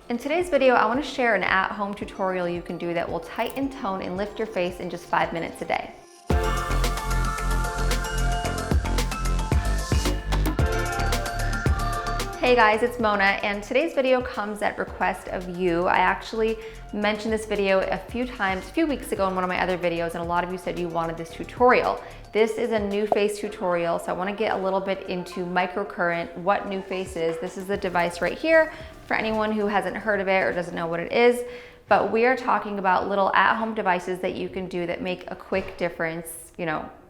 In today's video, I want to share an at-home tutorial you can do that will tighten, tone, and lift your face in just 5 minutes a day. Hey guys, it's Mona, and today's video comes at request of you. I actually mentioned this video a few weeks ago in one of my other videos, and a lot of you said you wanted this tutorial. This is a NuFACE tutorial, so I want to get a little bit into microcurrent, what NuFACE is. This is the device right here for anyone who hasn't heard of it or doesn't know what it is. But we are talking about little at-home devices that you can do that make a quick difference,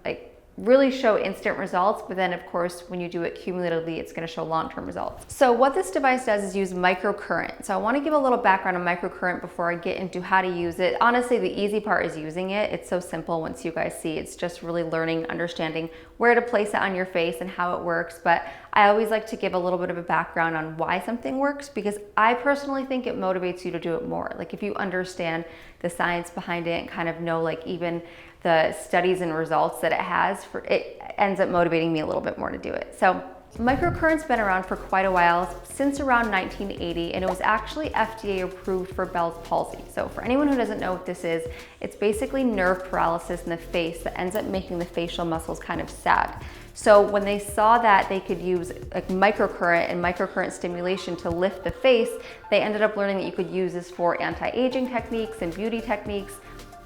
like really show instant results, but then of course, when you do it cumulatively, it's gonna show long-term results. So what this device does is use microcurrent. So I wanna give a little background on microcurrent before I get into how to use it. Honestly, the easy part is using it. It's so simple once you guys see. It's just really learning, understanding where to place it on your face and how it works. But I always like to give a little bit of a background on why something works, because I personally think it motivates you to do it more. Like if you understand the science behind it and kind of know like even the studies and results that it has, it ends up motivating me a little bit more to do it. So microcurrent's been around for quite a while, since around 1980, and it was actually FDA approved for Bell's palsy. So for anyone who doesn't know what this is, it's basically nerve paralysis in the face that ends up making the facial muscles kind of sag. So when they saw that they could use like microcurrent and microcurrent stimulation to lift the face, they ended up learning that you could use this for anti-aging techniques and beauty techniques.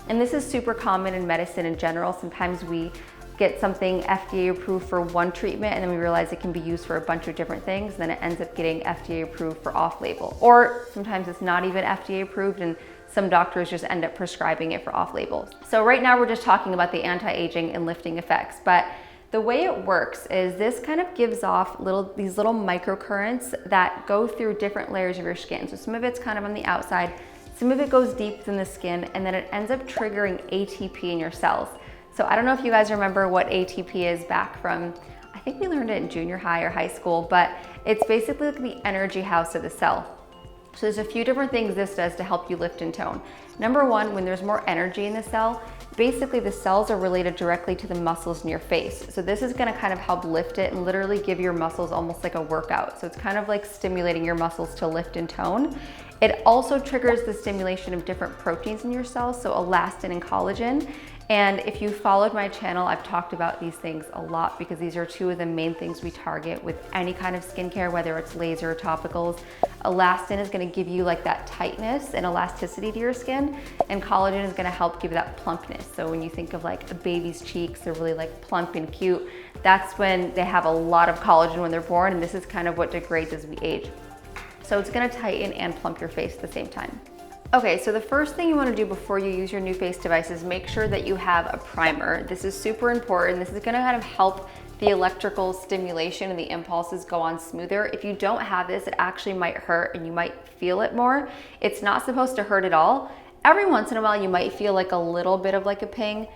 And this is super common in medicine in general. Sometimes we get something FDA approved for one treatment and then we realize it can be used for a bunch of different things, and then it ends up getting FDA approved for off-label. Or sometimes it's not even FDA approved and some doctors just end up prescribing it for off-label. So right now we're just talking about the anti-aging and lifting effects, but the way it works is this kind of gives off these little microcurrents that go through different layers of your skin. So some of it's kind of on the outside, some of it goes deep within the skin, and then it ends up triggering ATP in your cells. So I don't know if you guys remember what ATP is back from, I think we learned it in junior high or high school, but it's basically like the energy house of the cell. So there's a few different things this does to help you lift and tone. Number one, when there's more energy in the cell, basically the cells are related directly to the muscles in your face. So this is gonna kind of help lift it and literally give your muscles almost like a workout. So it's kind of like stimulating your muscles to lift and tone. It also triggers the stimulation of different proteins in your cells, so elastin and collagen. And if you followed my channel, I've talked about these things a lot because these are two of the main things we target with any kind of skincare, whether it's laser or topicals. Elastin is gonna give you like that tightness and elasticity to your skin, and collagen is gonna help give that plumpness. So when you think of like a baby's cheeks, they're really like plump and cute. That's when they have a lot of collagen when they're born, and this is kind of what degrades as we age. So it's gonna tighten and plump your face at the same time. Okay, so the first thing you wanna do before you use your NuFACE device is make sure that you have a primer. This is super important. This is gonna kind of help the electrical stimulation and the impulses go on smoother. If you don't have this, it actually might hurt and you might feel it more. It's not supposed to hurt at all. Every once in a while, you might feel like a little bit of like a ping.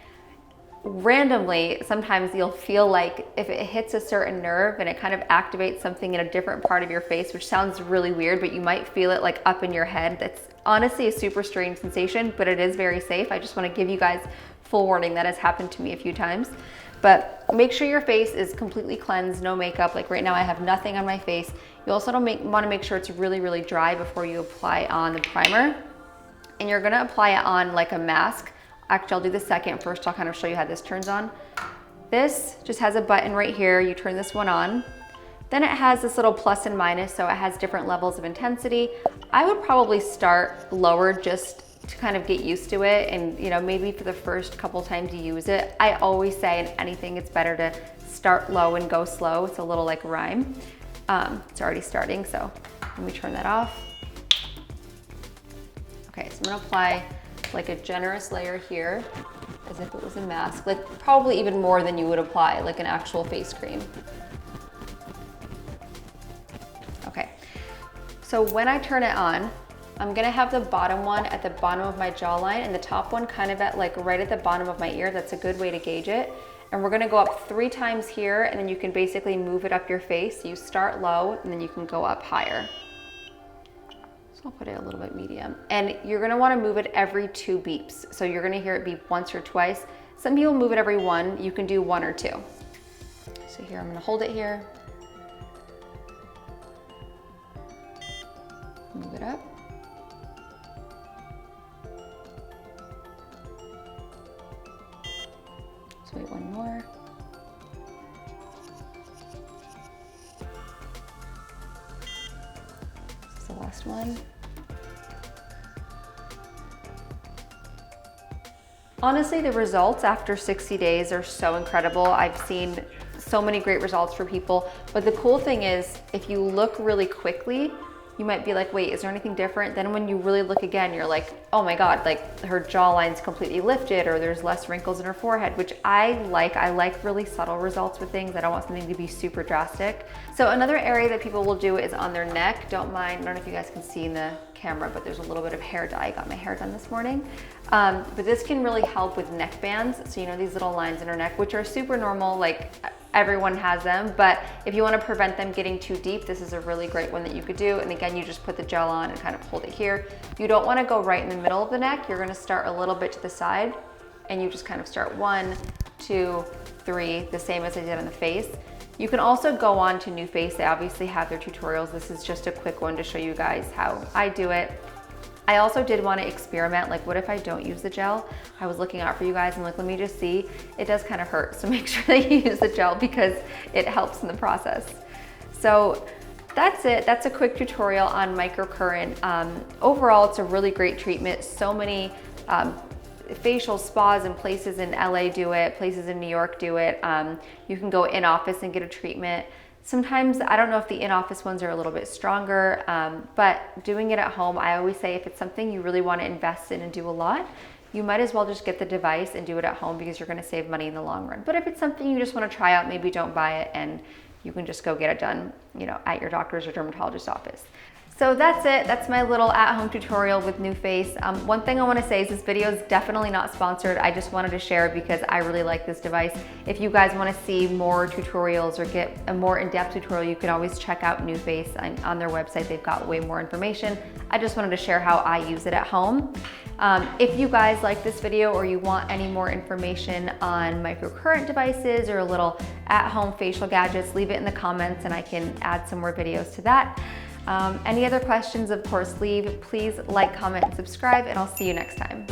Randomly, sometimes you'll feel like if it hits a certain nerve and it kind of activates something in a different part of your face, which sounds really weird, but you might feel it like up in your head. That's honestly a super strange sensation, but it is very safe. I just want to give you guys full warning that has happened to me a few times. But make sure your face is completely cleansed, no makeup. Like right now I have nothing on my face. You also want to make sure it's really, really dry before you apply on the primer. And you're gonna apply it on like a mask. Actually, I'll do the second. First, I'll kind of show you how this turns on. This just has a button right here. You turn this one on. Then it has this little plus and minus, so it has different levels of intensity. I would probably start lower just to kind of get used to it, and maybe for the first couple times you use it. I always say in anything it's better to start low and go slow. It's a little like rhyme. It's already starting, so let me turn that off. Okay, so I'm gonna apply like a generous layer here as if it was a mask, like probably even more than you would apply like an actual face cream. Okay, so when I turn it on, I'm gonna have the bottom one at the bottom of my jawline and the top one kind of at like right at the bottom of my ear. That's a good way to gauge it. And we're gonna go up 3 times here, and then you can basically move it up your face. You start low and then you can go up higher. I'll put it a little bit medium. And you're gonna wanna move it every 2 beeps. So you're gonna hear it beep once or twice. Some people move it every 1. You can do 1 or 2. So here, I'm gonna hold it here. Move it up. Let's wait one more. This is the last one. Honestly, the results after 60 days are so incredible. I've seen so many great results for people, but the cool thing is if you look really quickly, you might be like, wait, is there anything different? Then when you really look again, you're like, oh my God, like her jawline's completely lifted, or there's less wrinkles in her forehead, which I like. I like really subtle results with things. I don't want something to be super drastic. So another area that people will do is on their neck. Don't mind, I don't know if you guys can see in the camera, but there's a little bit of hair dye. I got my hair done this morning. But this can really help with neck bands. So you know these little lines in our neck, which are super normal, like everyone has them, but if you want to prevent them getting too deep, this is a really great one that you could do. And again, you just put the gel on and kind of hold it here. You don't want to go right in the middle of the neck. You're going to start a little bit to the side, and you just kind of start 1, 2, 3, the same as I did on the face. You can also go on to NuFACE. They obviously have their tutorials. This is just a quick one to show you guys how I do it. I also did want to experiment, like what if I don't use the gel? I was looking out for you guys and like, let me just see. It does kind of hurt, so make sure that you use the gel because it helps in the process. So that's it. That's a quick tutorial on microcurrent. Overall, it's a really great treatment. So many facial spas and places in LA do it, places in New York do it. You can go in office and get a treatment. Sometimes, I don't know if the in-office ones are a little bit stronger, but doing it at home, I always say if it's something you really want to invest in and do a lot, you might as well just get the device and do it at home because you're going to save money in the long run. But if it's something you just want to try out, maybe don't buy it and you can just go get it done, you know, at your doctor's or dermatologist's office. So that's it. That's my little at-home tutorial with NuFACE. One thing I want to say is this video is definitely not sponsored. I just wanted to share it because I really like this device. If you guys want to see more tutorials or get a more in-depth tutorial, you can always check out NuFACE on their website. They've got way more information. I just wanted to share how I use it at home. If you guys like this video or you want any more information on microcurrent devices or little at-home facial gadgets, leave it in the comments and I can add some more videos to that. Any other questions, of course, please like, comment, and subscribe, and I'll see you next time.